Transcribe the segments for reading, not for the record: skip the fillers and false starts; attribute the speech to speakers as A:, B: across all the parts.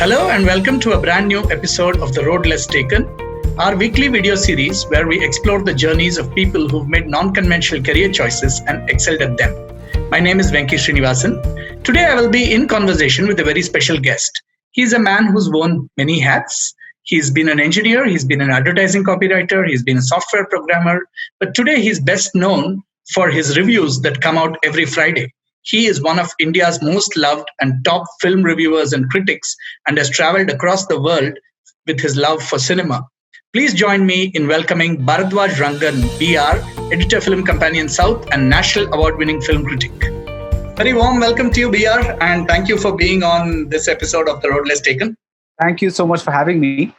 A: Hello and welcome to a brand new episode of The Road Less Taken, our weekly video series where we explore the journeys of people who've made non-conventional career choices and excelled at them. My name is Venky Srinivasan. Today I will be in conversation with a very special guest. He's a man who's worn many hats. He's been an engineer, he's been an advertising copywriter, he's been a software programmer, but today he's best known for his reviews that come out every Friday. He is one of India's most loved and top film reviewers and critics and has traveled across the world with his love for cinema. Please join me in welcoming Baradwaj Rangan, BR, Editor Film Companion South and National Award-winning film critic. Very warm welcome to you, BR, and thank you for being on this episode of The Road Less Taken.
B: Thank you so much for having me.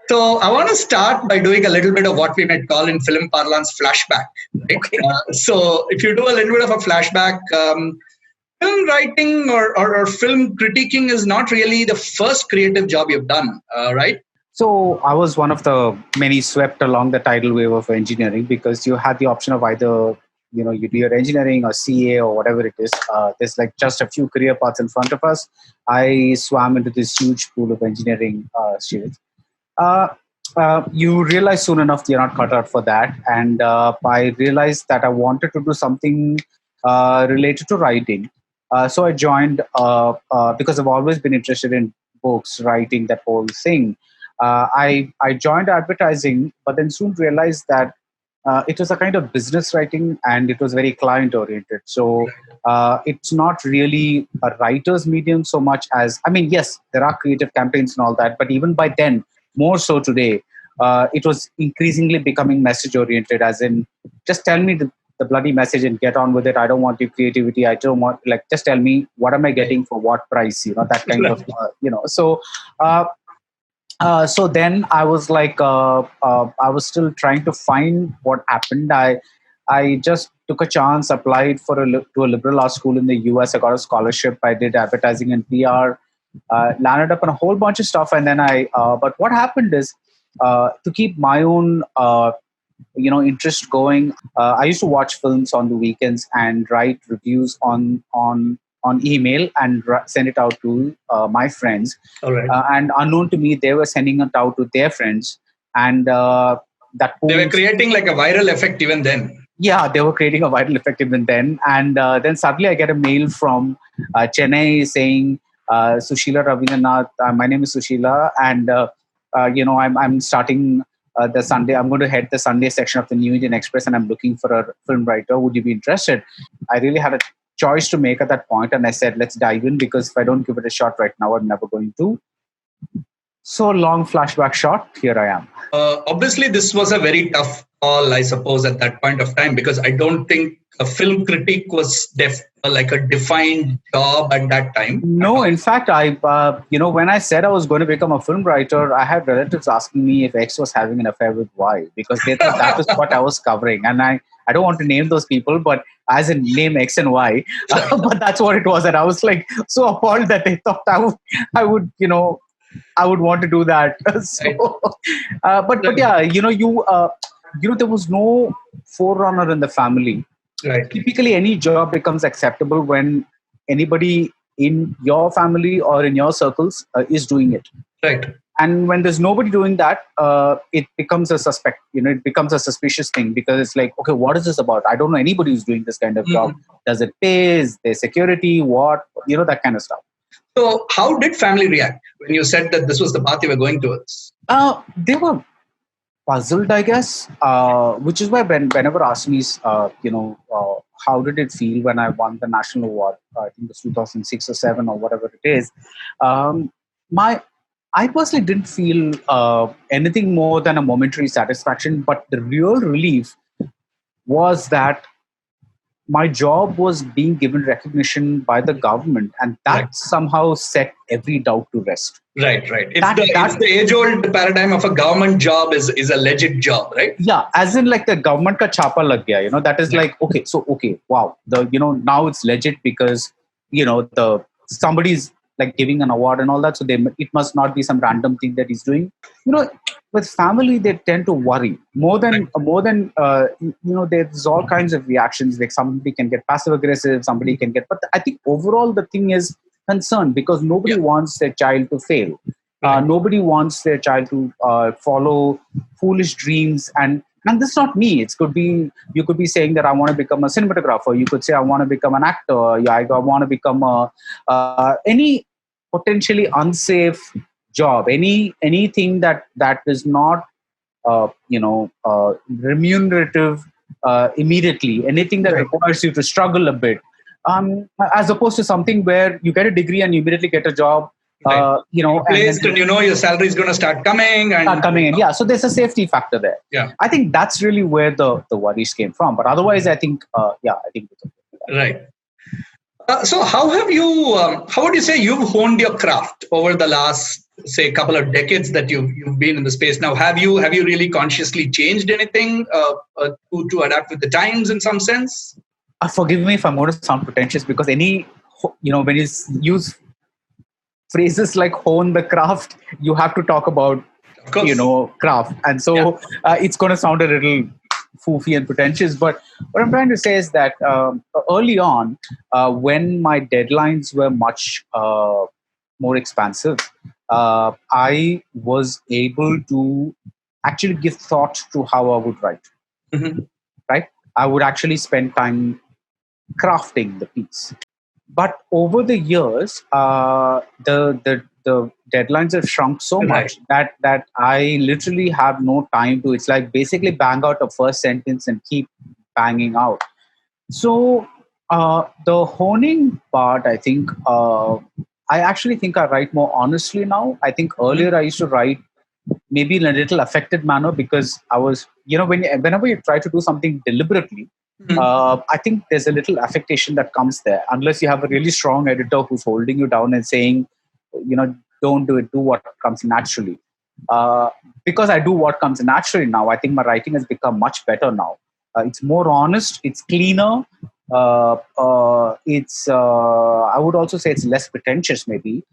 A: So I want to start by doing a little bit of what we might call in film parlance flashback. Right?
B: Okay.
A: So if you do a little bit of a flashback, film writing or film critiquing is not really the first creative job you've done, right?
B: So I was one of the many swept along the tidal wave of engineering because you had the option of either, you do your engineering or CA or whatever it is. There's like just a few career paths in front of us. I swam into this huge pool of engineering students. You realize soon enough you're not cut out for that. And I realized that I wanted to do something related to writing. So I joined because I've always been interested in books, writing, that whole thing. I joined advertising, but then soon realized that it was a kind of business writing and it was very client oriented. So it's not really a writer's medium so much as, yes, there are creative campaigns and all that, but even by then, more so today, it was increasingly becoming message oriented, as in just tell me the bloody message and get on with it. I don't want your creativity. I don't want, just tell me what am I getting for what price, that kind of, So, so then I was like, I was still trying to find what happened. I just took a chance, applied to a liberal arts school in the US. I got a scholarship. I did advertising and PR. Landed up on a whole bunch of stuff, and then but what happened is, to keep my own, interest going, I used to watch films on the weekends and write reviews on email and send it out to my friends.
A: All right.
B: And unknown to me, they were sending it out to their friends, and that
A: they were creating like a viral effect even then.
B: Yeah, they were creating a viral effect even then, and then suddenly I get a mail from Chennai saying, Sushila Ravindranath, my name is Sushila, and I'm starting the Sunday. I'm going to head the Sunday section of the New Indian Express, and I'm looking for a film writer. Would you be interested? I really had a choice to make at that point, and I said, let's dive in, because if I don't give it a shot right now, I'm never going to. So long flashback shot, here I am.
A: Obviously, this was a very tough call, I suppose, at that point of time, because I don't think a film critic was like a defined job at that time.
B: No, in fact, when I said I was going to become a film writer, I had relatives asking me if X was having an affair with Y, because they thought that was what I was covering. And I don't want to name those people, but as in name X and Y, but that's what it was. And I was like so appalled that they thought I would want to do that. So, but yeah, there was no forerunner in the family.
A: Right.
B: Typically, any job becomes acceptable when anybody in your family or in your circles is doing it.
A: Right.
B: And when there's nobody doing that, it becomes a suspect. It becomes a suspicious thing, because it's like, okay, what is this about? I don't know anybody who's doing this kind of job. Does it pay? Is there security? What? That kind of stuff.
A: So how did family react when you said that this was the path you were going towards?
B: They were puzzled, I guess, which is why whenever asked me, how did it feel when I won the national award? I think it was 2006 or 7 or whatever it is. I personally didn't feel anything more than a momentary satisfaction, but the real relief was that my job was being given recognition by the government, and that somehow set every doubt to rest.
A: Right. It's the age-old paradigm of a government job is a legit job, right?
B: Yeah, as in like the government ka chapa lag gaya, that is like, okay, wow, now it's legit because, somebody's like giving an award and all that. So it must not be some random thing that he's doing. With family, they tend to worry more than there's all kinds of reactions. Like somebody can get passive aggressive, somebody can get, but I think overall the thing is concerned because nobody wants their child to fail.
A: Right.
B: Nobody wants their child to follow foolish dreams. And this is not me. It could be, you could be saying that I want to become a cinematographer. You could say I want to become an actor. Yeah, I want to become any potentially unsafe job. Anything that is not remunerative immediately. Anything that requires you to struggle a bit, as opposed to something where you get a degree and you immediately get a job.
A: Placed, and your salary is going to start coming
B: in. Yeah, so there's a safety factor there.
A: Yeah,
B: I think that's really where the worries came from. But otherwise, I think it's okay.
A: Right. So how have you? How would you say you've honed your craft over the last, say, couple of decades that you've been in the space now? Have you really consciously changed anything to adapt with the times in some sense?
B: Forgive me if I'm going to sound pretentious, because when you use phrases like hone the craft, you have to talk about craft, and so it's going to sound a little foofy and pretentious. But what I'm trying to say is that early on, when my deadlines were much more expansive, I was able to actually give thought to how I would write.
A: Mm-hmm.
B: Right, I would actually spend time crafting the piece. But over the years, the deadlines have shrunk so much that I literally have no time to. It's like basically bang out a first sentence and keep banging out. So the honing part, I think, I actually think I write more honestly now. I think earlier I used to write maybe in a little affected manner, because I was, whenever you try to do something deliberately, I think there's a little affectation that comes there, unless you have a really strong editor who's holding you down and saying, don't do it, do what comes naturally. Because I do what comes naturally now, I think my writing has become much better now. It's more honest, it's cleaner. It's I would also say it's less pretentious maybe.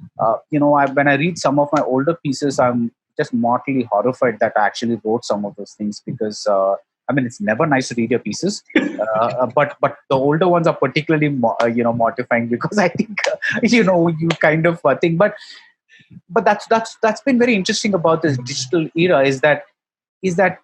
B: When I read some of my older pieces, I'm just mortally horrified that I actually wrote some of those things, because it's never nice to read your pieces, but the older ones are particularly mortifying, because I think you kind of think. But that's been very interesting about this digital era, is that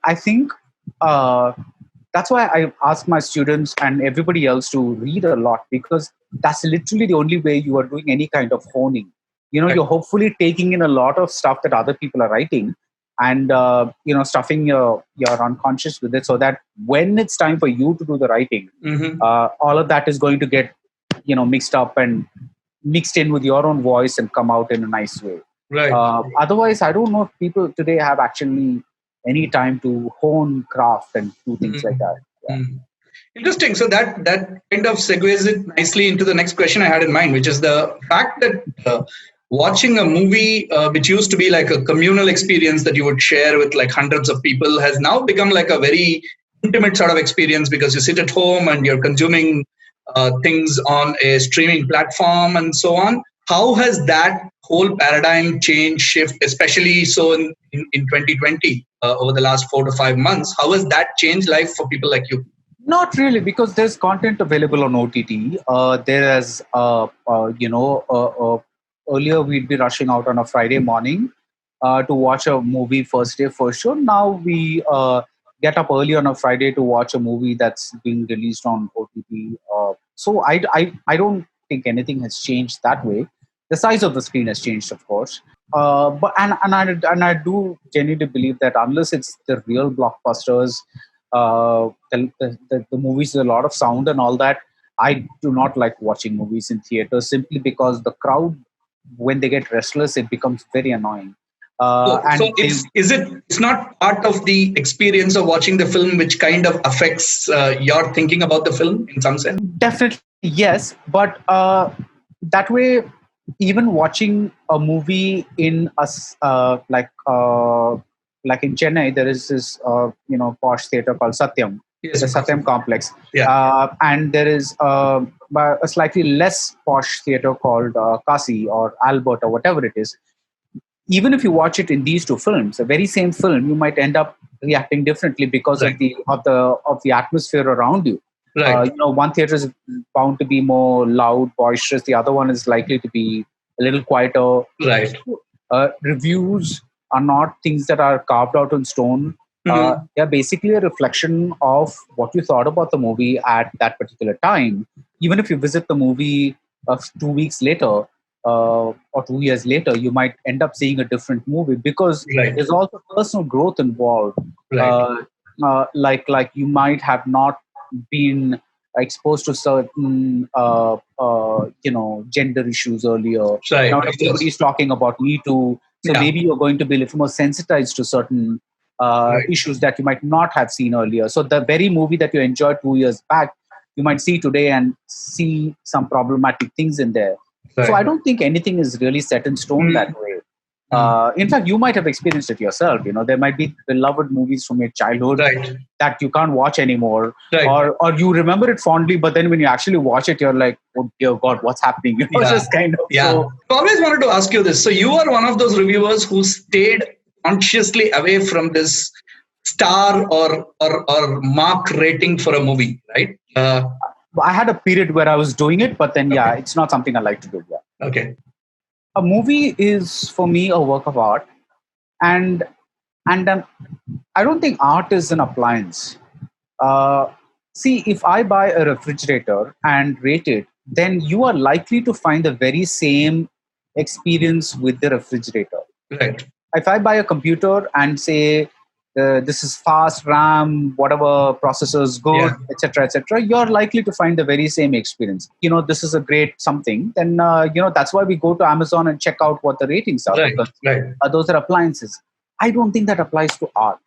B: I think that's why I ask my students and everybody else to read a lot, because that's literally the only way you are doing any kind of honing. You're hopefully taking in a lot of stuff that other people are writing, and stuffing your unconscious with it, so that when it's time for you to do the writing, all of that is going to get mixed up and mixed in with your own voice and come out in a nice way.
A: Right.
B: Otherwise, I don't know if people today have actually any time to hone craft and do things like that. Yeah.
A: Interesting. So that kind of segues it nicely into the next question I had in mind, which is the fact that watching a movie, which used to be like a communal experience that you would share with like hundreds of people, has now become like a very intimate sort of experience, because you sit at home and you're consuming things on a streaming platform and so on. How has that whole paradigm shift, especially so in 2020, over the last 4 to 5 months? How has that changed life for people like you?
B: Not really, because there's content available on OTT. Earlier we'd be rushing out on a Friday morning to watch a movie first day, first show. Now we get up early on a Friday to watch a movie that's being released on OTT. So I don't think anything has changed that way. The size of the screen has changed, of course. But I do genuinely believe that unless it's the real blockbusters, the movies with a lot of sound and all that, I do not like watching movies in theaters, simply because the crowd, when they get restless, it becomes very annoying.
A: It's not part of the experience of watching the film, which kind of affects your thinking about the film in some sense?
B: Definitely, yes. But that way, even watching a movie in like in Chennai, there is this posh theater called Satyam, the Satyam complex, and there is a slightly less posh theater called Kasi or Albert or whatever it is. Even if you watch it in these two films, the very same film, you might end up reacting differently because of the atmosphere around you.
A: Right.
B: One theater is bound to be more loud, boisterous. The other one is likely to be a little quieter.
A: Right.
B: Reviews are not things that are carved out in stone.
A: Mhm.
B: They're basically a reflection of what you thought about the movie at that particular time. Even if you visit the movie 2 weeks later or 2 years later, you might end up seeing a different movie because
A: Right.
B: there's also personal growth involved.
A: Right.
B: Uh, like you might have not been exposed to certain gender issues earlier.
A: Right.
B: Now
A: Of course.
B: everybody's talking about Me Too, so
A: Yeah.
B: maybe you're going to be a little more sensitized to certain
A: Right.
B: issues that you might not have seen earlier. So the very movie that you enjoyed 2 years back, you might see today and see some problematic things in there. So I
A: Right.
B: don't think anything is really set in stone that
A: Mm.
B: way.
A: Mm.
B: In fact, you might have experienced it yourself. There might be beloved movies from your childhood
A: Right.
B: that you can't watch anymore,
A: Right.
B: or you remember it fondly, but then when you actually watch it, you're like, oh dear God, what's happening? It's
A: Yeah.
B: just kind of
A: Yeah.
B: so.
A: I always wanted to ask you this. So you are one of those reviewers who stayed consciously away from this star or mark rating for a movie, right?
B: I had a period where I was doing it, but then yeah,
A: Okay.
B: it's not something I like to do. Yeah,
A: Okay.
B: a movie is for me a work of art, and and I don't think art is an appliance. Uh, See, if I buy a refrigerator and rate it, then you are likely to find the very same experience with the refrigerator.
A: Right.
B: If I buy a computer and say this is fast RAM, whatever processors good,
A: Yeah.
B: etc., you're likely to find the very same experience. This is a great something. Then that's why we go to Amazon and check out what the ratings are
A: Right.
B: because
A: Right.
B: those are appliances. I don't think that applies to art.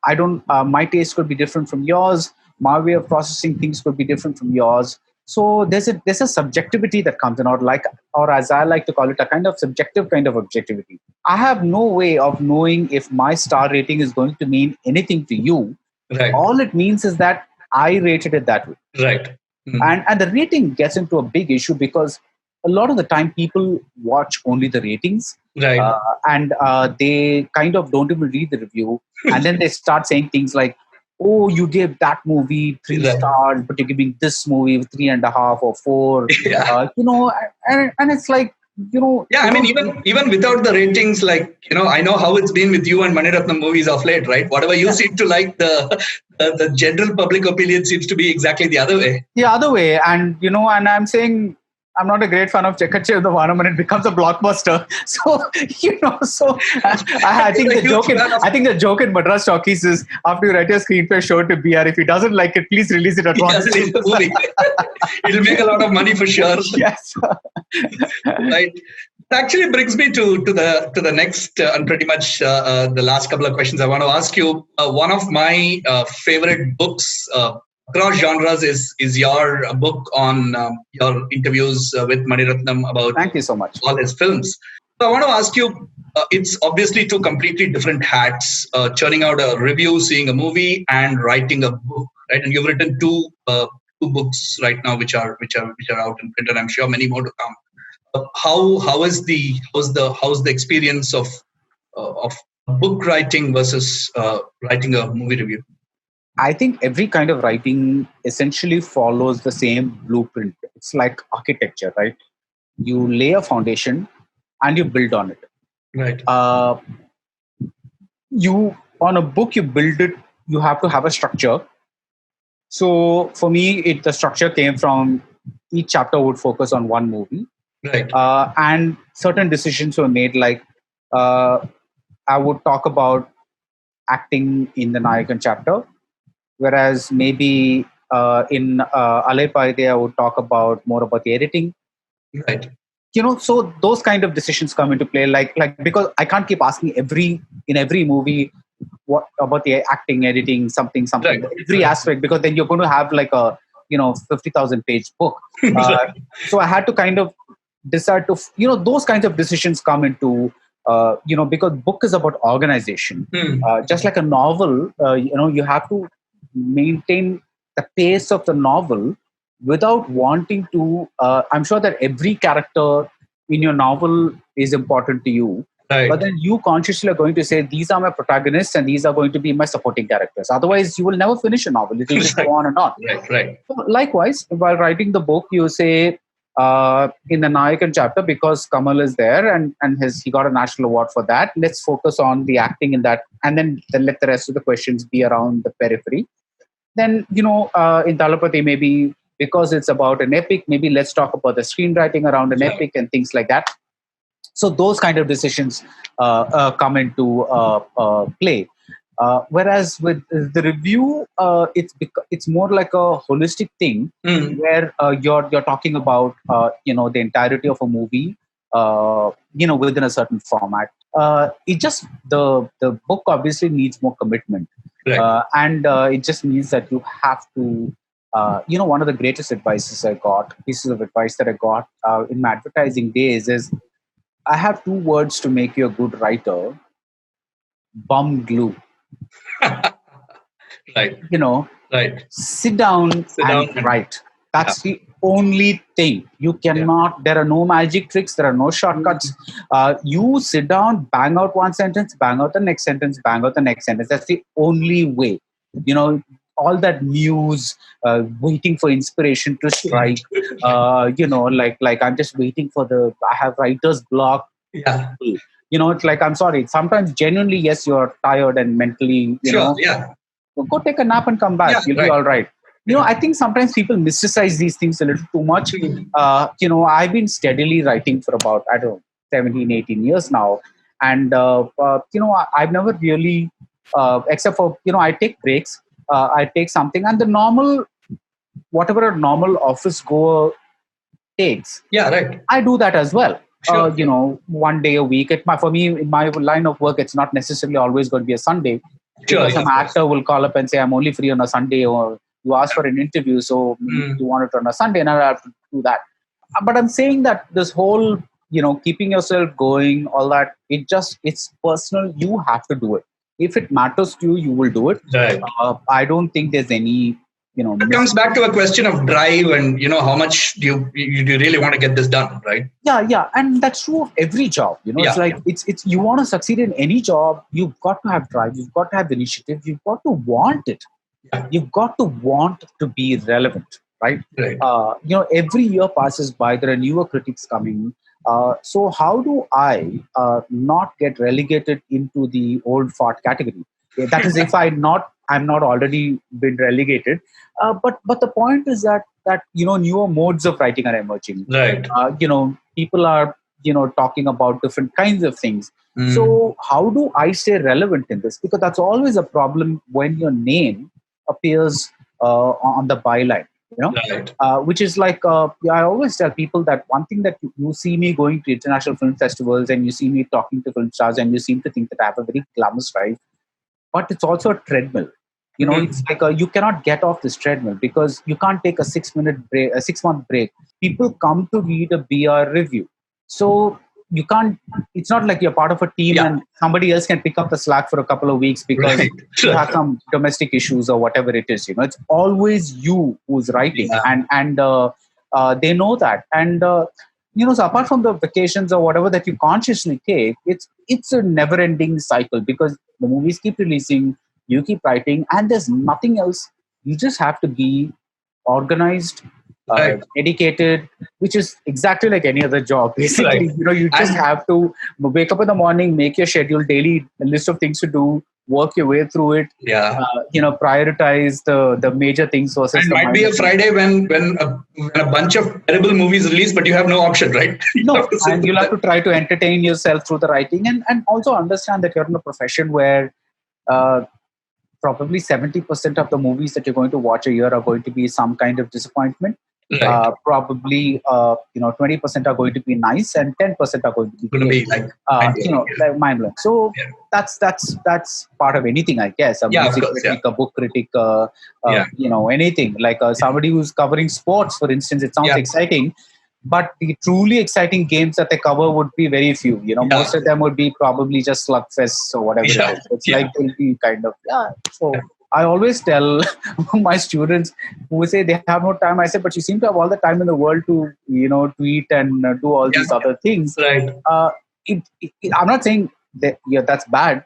B: I don't. My taste could be different from yours. My way of processing things could be different from yours. So there's a subjectivity that comes in, or as I like to call it, a kind of subjective kind of objectivity. I have no way of knowing if my star rating is going to mean anything to you.
A: Right.
B: All it means is that I rated it that way.
A: Right. Mm.
B: And the rating gets into a big issue because a lot of the time people watch only the ratings,
A: Right.
B: and they kind of don't even read the review, and then they start saying things like, oh, you gave that movie three
A: Right.
B: stars but you're giving this movie 3.5 or 4.
A: Yeah.
B: And it's like,
A: Yeah, I mean, even without the ratings, like I know how it's been with you and Maniratnam movies of late, right? Whatever you seem to like, the general public opinion seems to be exactly the other way.
B: the other way. And I'm saying I'm not a great fan of Chekache of the Vanam, and it becomes a blockbuster. So I think
A: You're a
B: the joke
A: huge
B: in
A: fan of-
B: I think the joke in Madras Talkies is after you write your screenplay, show it to BR. If he doesn't like it, please release it at
A: Yeah,
B: once.
A: release the movie. It'll make a lot of money for sure.
B: Yes.
A: Right. It actually brings me to the next and pretty much the last couple of questions I want to ask you. One of my favorite books across genres is your book on your interviews with Maniratnam about
B: Thank you so much.
A: all his films. So I want to ask you, it's obviously two completely different hats, churning out a review, seeing a movie, and writing a book, right? And you've written two books right now, which are out in print, and I'm sure many more to come. How's the experience of book writing versus writing a movie review?
B: I think every kind of writing essentially follows the same blueprint. It's like architecture, right? You lay a foundation and you build on it.
A: Right.
B: You on a book, you build it. You have to have a structure. So for me, the structure came from each chapter would focus on one movie,
A: Right.
B: and certain decisions were made. Like I would talk about acting in the Nayakan chapter, whereas maybe in Alay Paide, I would talk more about the editing.
A: Right.
B: So those kind of decisions come into play, like because I can't keep asking in every movie what about the acting, editing, something,
A: Right.
B: every aspect, because then you're going to have like a 50,000 page book. So I had to kind of decide to those kinds of decisions come into because book is about organization. Just like a novel, you have to maintain the pace of the novel without wanting to I'm sure that every character in your novel is important to you,
A: Right.
B: But then you consciously are going to say, these are my protagonists and these are going to be my supporting characters. Otherwise, you will never finish a novel. It will just go on and on.
A: Right.
B: So likewise, while writing the book, you say in the Nayakan chapter, because Kamal is there and he got a national award for that, let's focus on the acting in that, and then let the rest of the questions be around the periphery. Then, in Talapati, maybe because it's about an epic, maybe let's talk about the screenwriting around an epic and things like that. So those kind of decisions come into play. Whereas with the review, it's more like a holistic thing where you're talking about the entirety of a movie within a certain format. It just the book obviously needs more commitment, and it just means that you have to. One of the greatest pieces of advice that I got in my advertising days is, I have 2 words to make you a good writer: bum glue.
A: Right. Right.
B: Sit down and write. That's the only thing. You cannot, there are no magic tricks, there are no shortcuts. You sit down, bang out one sentence, bang out the next sentence, bang out the next sentence. That's the only way. All that news, waiting for inspiration to strike, like I'm just waiting for I have writer's block.
A: Yeah.
B: It's like, I'm sorry, sometimes genuinely, yes, you're tired and mentally, go take a nap and come back. You'll be all right. I think sometimes people mysticize these things a little too much. I've been steadily writing for about, 17, 18 years now. And, I've never really, except for, I take breaks. I take something, and the normal, whatever a normal office goer takes.
A: Yeah, right.
B: I do that as well.
A: Sure.
B: 1 day a week. For me, in my line of work, it's not necessarily always going to be a Sunday.
A: Sure,
B: some actor will call up and say, I'm only free on a Sunday, or you ask for an interview, so you want it on a Sunday, and I have to do that. But I'm saying that this whole, keeping yourself going, all that, it's personal. You have to do it. If it matters to you, you will do it.
A: Right.
B: I don't think there's any,
A: it comes back to a question of drive and, how much do you really want to get this done, right?
B: Yeah. And that's true of every job. It's like, it's you want to succeed in any job, you've got to have drive, you've got to have initiative, you've got to want it. Yeah. You've got to want to be relevant, right? Every year passes by, there are newer critics coming. So how do I not get relegated into the old fart category? That is, if I'm not already been relegated. But the point is that newer modes of writing are emerging.
A: Right.
B: People are talking about different kinds of things. So how do I stay relevant in this? Because that's always a problem when your name appears on the byline.
A: Right.
B: Which is like, I always tell people that one thing that you see me going to international film festivals, and you see me talking to film stars, and you seem to think that I have a very glamorous life, but it's also a treadmill. It's like you cannot get off this treadmill because you can't take a 6-month break. People come to read a BR review. So you can't, it's not like you're part of a team and somebody else can pick up the slack for a couple of weeks because you have some domestic issues or whatever it is. It's always you who's writing, and they know that. And so apart from the vacations or whatever that you consciously take, it's a never-ending cycle because the movies keep releasing, you keep writing, and there's nothing else. You just have to be organized, dedicated, which is exactly like any other job. Basically, you just have to wake up in the morning, make your schedule, daily list of things to do, work your way through it. Prioritize the major things versus.
A: And might be a Friday when a bunch of terrible movies release, but you have no option, right?
B: You'll have to try to entertain yourself through the writing, and also understand that you're in a profession where probably 70% of the movies that you're going to watch a year are going to be some kind of disappointment. Right. Probably 20% are going to be nice, and 10% are going to be like mind blowing. So that's part of anything, I guess. A music critic, a book critic, anything like somebody who's covering sports, for instance. It sounds exciting, but the truly exciting games that they cover would be very few. Most of them would be probably just slugfests or whatever it is. It's like they'll be kind of So I always tell my students who say they have no time. I say, but you seem to have all the time in the world to to eat and do all these other things.
A: Right.
B: I'm not saying that that's bad,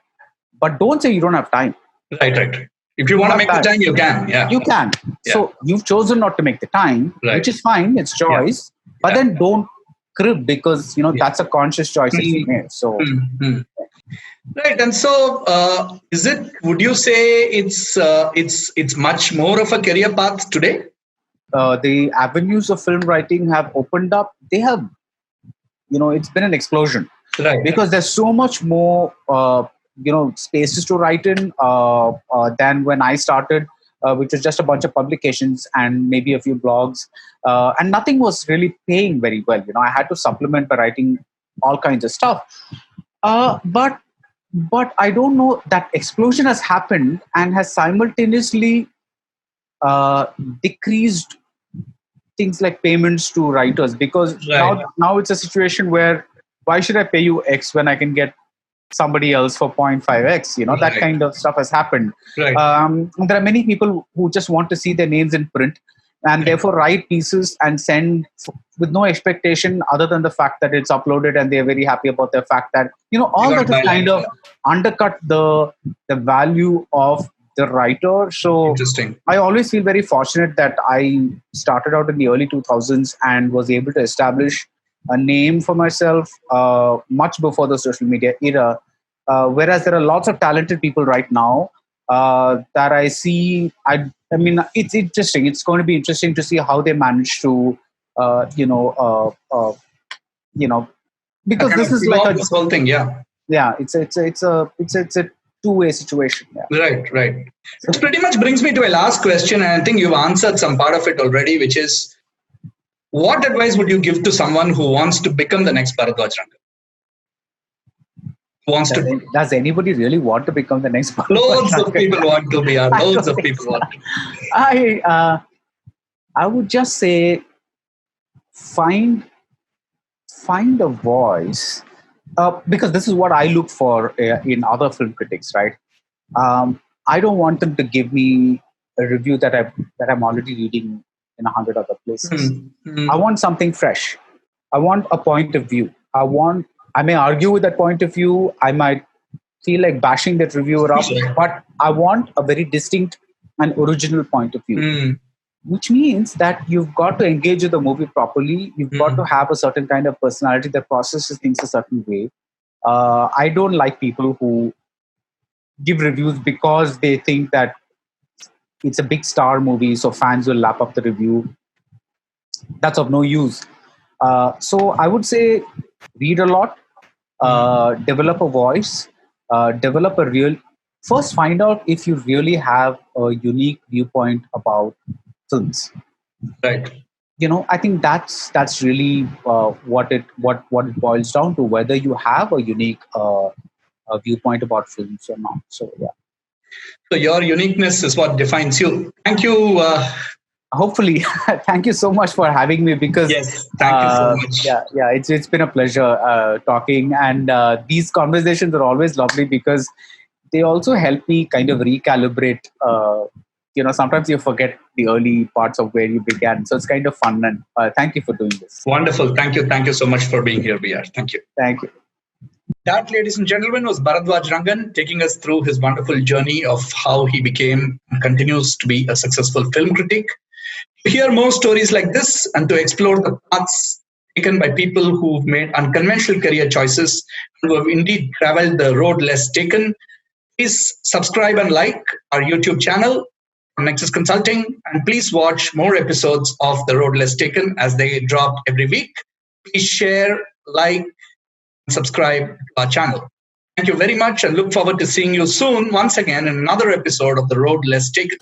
B: but don't say you don't have time.
A: Right. If you want to make the time, you can. Yeah.
B: You can.
A: Yeah.
B: So you've chosen not to make the time, which is fine. It's choice. Yeah. But then don't crib because, that's a conscious choice that you made. So.
A: Right. And so would you say it's much more of a career path today?
B: The avenues of film writing have opened up. They have, it's been an explosion.
A: Right.
B: Because there's so much more, spaces to write in than when I started, which was just a bunch of publications and maybe a few blogs. And nothing was really paying very well. I had to supplement by writing all kinds of stuff. But I don't know, that explosion has happened and has simultaneously decreased things like payments to writers, because now it's a situation where why should I pay you X when I can get somebody else for 0.5X? That kind of stuff has happened.
A: Right.
B: There are many people who just want to see their names in print and therefore write pieces and send with no expectation other than the fact that it's uploaded, and they're very happy about the fact that, all that has kind of undercut the value of the writer. So
A: interesting.
B: I always feel very fortunate that I started out in the early 2000s and was able to establish a name for myself much before the social media era. Whereas there are lots of talented people right now that I see. I mean, it's interesting. It's going to be interesting to see how they manage to, because this is like
A: this whole thing. Yeah.
B: Yeah, it's a two-way situation. Yeah.
A: Right. Which pretty much brings me to a last question, and I think you've answered some part of it already, which is, what advice would you give to someone who wants to become the next Baradwaj Rangan?
B: Does anybody really want to become the next Baradwaj
A: Loads of people want to be. Loads of people want to.
B: I would just say find a voice, because this is what I look for in other film critics, right? I don't want them to give me a review that I'm already reading in 100 other places. I want something fresh. I want a point of view. I may argue with that point of view. I might feel like bashing that reviewer up, but I want a very distinct and original point of view. Which means that you've got to engage with the movie properly. You've got to have a certain kind of personality that processes things a certain way. I don't like people who give reviews because they think that it's a big star movie, so fans will lap up the review. That's of no use. So I would say read a lot, develop a voice, first find out if you really have a unique viewpoint about films.
A: Right.
B: I think that's really what it boils down to, whether you have a unique viewpoint about films or not. So yeah.
A: So your uniqueness is what defines you. Thank you.
B: Hopefully, thank you so much for having me, because
A: yes, thank you so much.
B: Yeah, it's been a pleasure talking, and these conversations are always lovely because they also help me kind of recalibrate. Sometimes you forget the early parts of where you began, so it's kind of fun. And thank you for doing this.
A: Wonderful. Thank you so much for being here, BR. Thank you.
B: Thank you.
A: That, ladies and gentlemen, was Baradwaj Rangan taking us through his wonderful journey of how he became and continues to be a successful film critic. To hear more stories like this and to explore the paths taken by people who've made unconventional career choices and who have indeed traveled the road less taken, please subscribe and like our YouTube channel, Nexus Consulting, and please watch more episodes of The Road Less Taken as they drop every week. Please share, like, and subscribe to our channel. Thank you very much, and look forward to seeing you soon once again in another episode of The Road Less Taken.